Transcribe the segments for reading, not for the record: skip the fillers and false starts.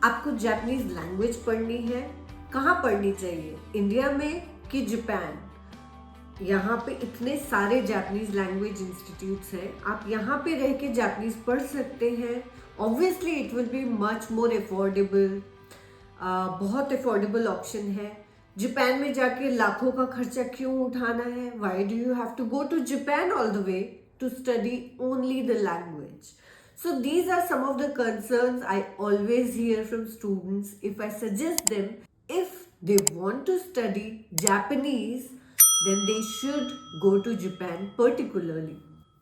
आपको Japanese language पढ़नी है, कहाँ पढ़नी चाहिए, इंडिया में कि जापान? यहाँ पे इतने सारे जापानीज लैंग्वेज इंस्टीट्यूट्स हैं, आप यहाँ पे रह के जापानीज पढ़ सकते हैं। Obviously it will be much more affordable, बहुत अफोर्डेबल ऑप्शन है। जापान में जाके लाखों का खर्चा क्यों उठाना है? Why do you have to go to Japan all the way to study only the language? So these are some of the concerns I always hear from students if I suggest them, if they want to study Japanese, then they should go to Japan particularly.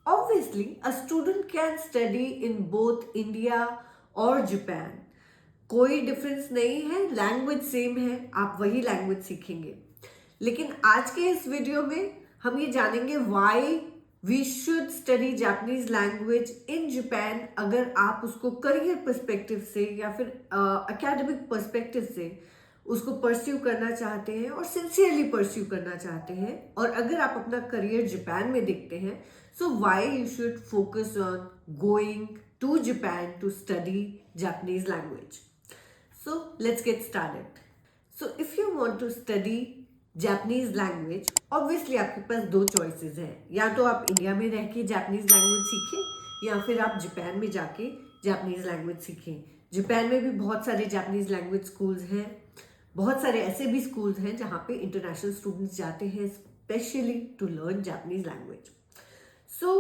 Obviously, a student can study in both India or Japan. कोई difference नहीं है, language same है, आप वही language सीखेंगे। लेकिन आज के इस वीडियो में हम ये जानेंगे why we should study Japanese language in Japan, अगर आप उसको करियर पर्सपेक्टिव से या फिर एकेडमिक पर्सपेक्टिव से उसको परस्यू करना चाहते हैं और सिंसियरली परस्यू करना चाहते हैं, और अगर आप अपना करियर जापान में देखते हैं, so why you should focus on going to Japan to study Japanese language. So let's get started. So if you want to study Japanese language, obviously आपके पास दो choices हैं. या तो आप इंडिया में रह के Japanese language सीखें या फिर आप जापान में जाके Japanese language सीखें. जापान में भी बहुत सारे Japanese language schools हैं. बहुत सारे ऐसे भी schools हैं जहाँ पे international students जाते हैं specially to learn Japanese language. So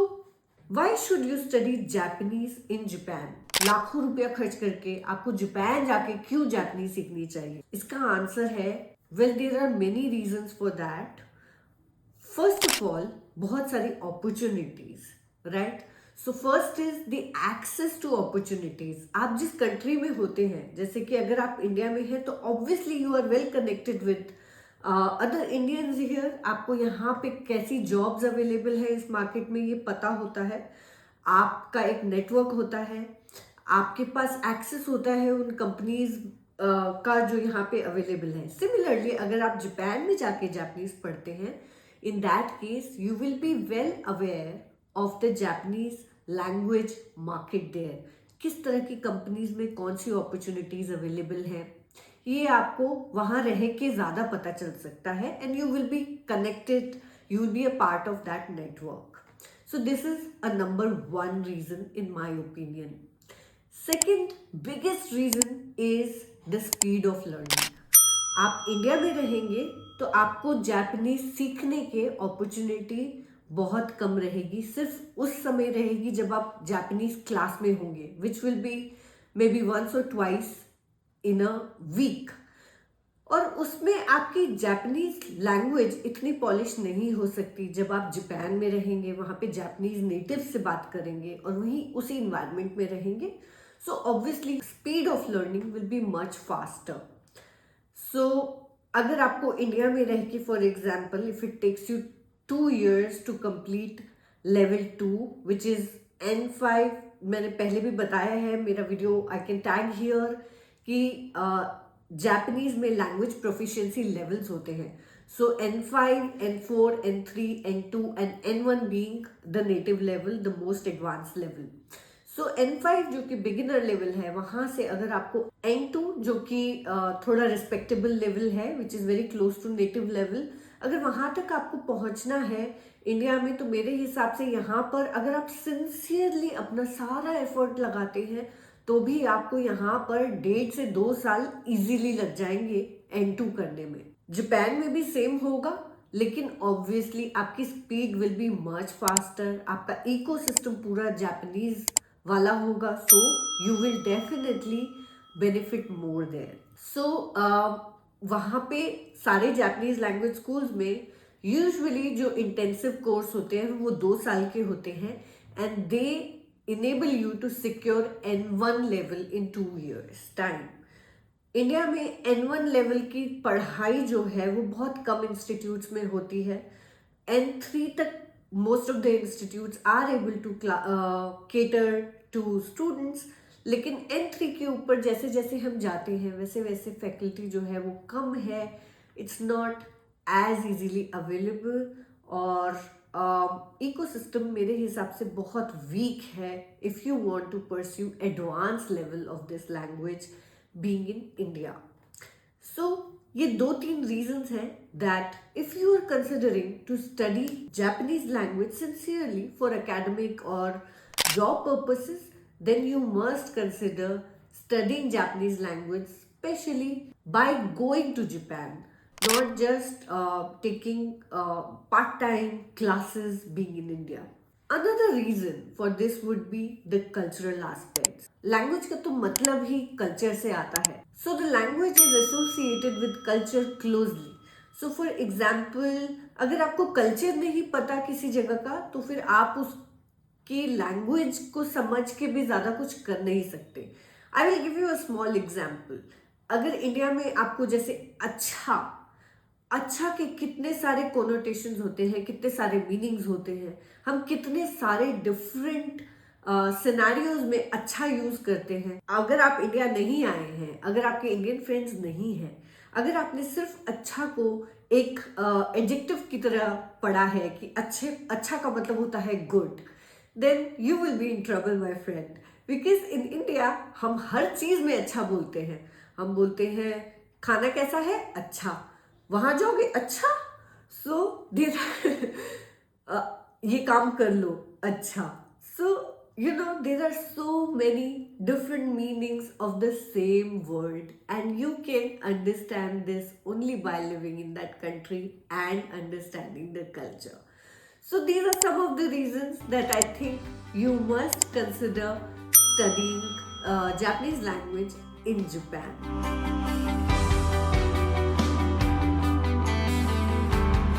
why should you study Japanese in Japan? लाखों रुपया खर्च करके आपको जापान जाके क्यों जापानी सीखनी चाहिए? इसका आंसर है, well there are many reasons for that. First of all, बहुत सारी opportunities, right? So first is the access to opportunities. आप जिस कंट्री में होते हैं, जैसे कि अगर आप इंडिया में हैं तो obviously you are well connected with other Indians here. आपको यहाँ पे कैसी जॉब्स अवेलेबल है इस मार्केट में ये पता होता है. आपका एक नेटवर्क होता है, आपके पास एक्सेस होता है उन कंपनीज का जो यहाँ पे अवेलेबल है. सिमिलरली अगर आप जापान में जाके जापानीज पढ़ते हैं, in that case you will be well aware of the Japanese language market there. किस तरह की कंपनीज में कौन सी अपॉर्चुनिटीज अवेलेबल हैं, ये आपको वहाँ रह के ज़्यादा पता चल सकता है. And you will be connected, you will be a part of that network. So this is a number one reason in my opinion. Second biggest reason is the speed of learning. आप India में रहेंगे तो आपको Japanese सीखने के opportunity बहुत कम रहेगी. सिर्फ उस समय रहेगी जब आप जापानीज क्लास में होंगे, which will be maybe once और ट्वाइस इन अ वीक. और उसमें आपकी जापानीज लैंग्वेज इतनी पॉलिश नहीं हो सकती. जब आप जापान में रहेंगे, वहाँ पे जापानीज नेटिव से बात करेंगे और वहीं उसी इन्वायरमेंट में रहेंगे, so obviously speed of learning will be much faster. So अगर आपको इंडिया में रह के, for example, if it takes you 2 years to complete level 2 which is N5, मैंने पहले भी बताया है, मेरा video I can tag here, कि जापानीज में लैंग्वेज प्रोफिशिएंसी लेवल्स होते हैं. So N5, N4, N3, N2 and N1 being the native level, the most advance level. So N5 जो कि बिगिनर लेवल है, वहाँ से अगर आपको N2 जो कि थोड़ा रिस्पेक्टेबल लेवल है, which is very close to native level, अगर वहाँ तक आपको पहुँचना है इंडिया में, तो मेरे हिसाब से यहाँ पर अगर आप सिंसियरली अपना सारा एफर्ट लगाते हैं तो भी आपको यहाँ पर 1.5 से 2 साल इजीली लग जाएंगे N2 करने में. जापान में भी सेम होगा, लेकिन ऑब्वियसली आपकी speed will be much faster. आपका इकोसिस्टम पूरा जापानीज वाला होगा, so you will definitely benefit more there. So वहाँ पे सारे जापानीज लैंग्वेज स्कूल्स में यूजुअली जो इंटेंसिव कोर्स होते हैं वो 2 साल के होते हैं, and they enable you to secure N1 level in 2 years time. India में N1 लेवल की पढ़ाई जो है वो बहुत कम इंस्टीट्यूट्स में होती है. N3 तक most of the institutes are able to cater to students, लेकिन N3 के ऊपर जैसे जैसे हम जाते हैं वैसे वैसे फैकल्टी जो है वो कम है. It's not as easily available, और इकोसिस्टम मेरे हिसाब से बहुत वीक है. If you want to pursue advance level of this language, being in India. So ये दो तीन reasons हैं that if you are considering to study Japanese language sincerely for academic or job purposes, then you must consider studying Japanese language, especially by going to Japan, not just taking part-time classes being in India. Another reason for this would be the cultural aspects. Language का तो मतलब ही culture से आता है. So the language is associated with culture closely. So for example, अगर आपको culture नहीं पता किसी जगह का, तो फिर आप उसकी language को समझ के भी ज़्यादा कुछ कर नहीं सकते. I will give you a small example. अगर इंडिया में आपको जैसे अच्छा के कितने सारे कोनोटेशंस होते हैं, कितने सारे मीनिंग्स होते हैं, हम कितने सारे डिफरेंट सिनेरियोज में अच्छा यूज करते हैं. अगर आप इंडिया नहीं आए हैं, अगर आपके इंडियन फ्रेंड्स नहीं हैं, अगर आपने सिर्फ अच्छा को एक एडजेक्टिव की तरह पढ़ा है कि अच्छा का मतलब होता है good, then you will be in trouble my friend. Because in India हम हर चीज में अच्छा बोलते हैं. हम बोलते हैं खाना कैसा है, अच्छा. वहां जाओगे, अच्छा. सो देर ये काम कर लो, अच्छा. सो you know, there are so many different meanings of the same word, and you can understand this only by living in that country and understanding the culture. So these are some of the reasons that I think you must consider studying Japanese language in Japan.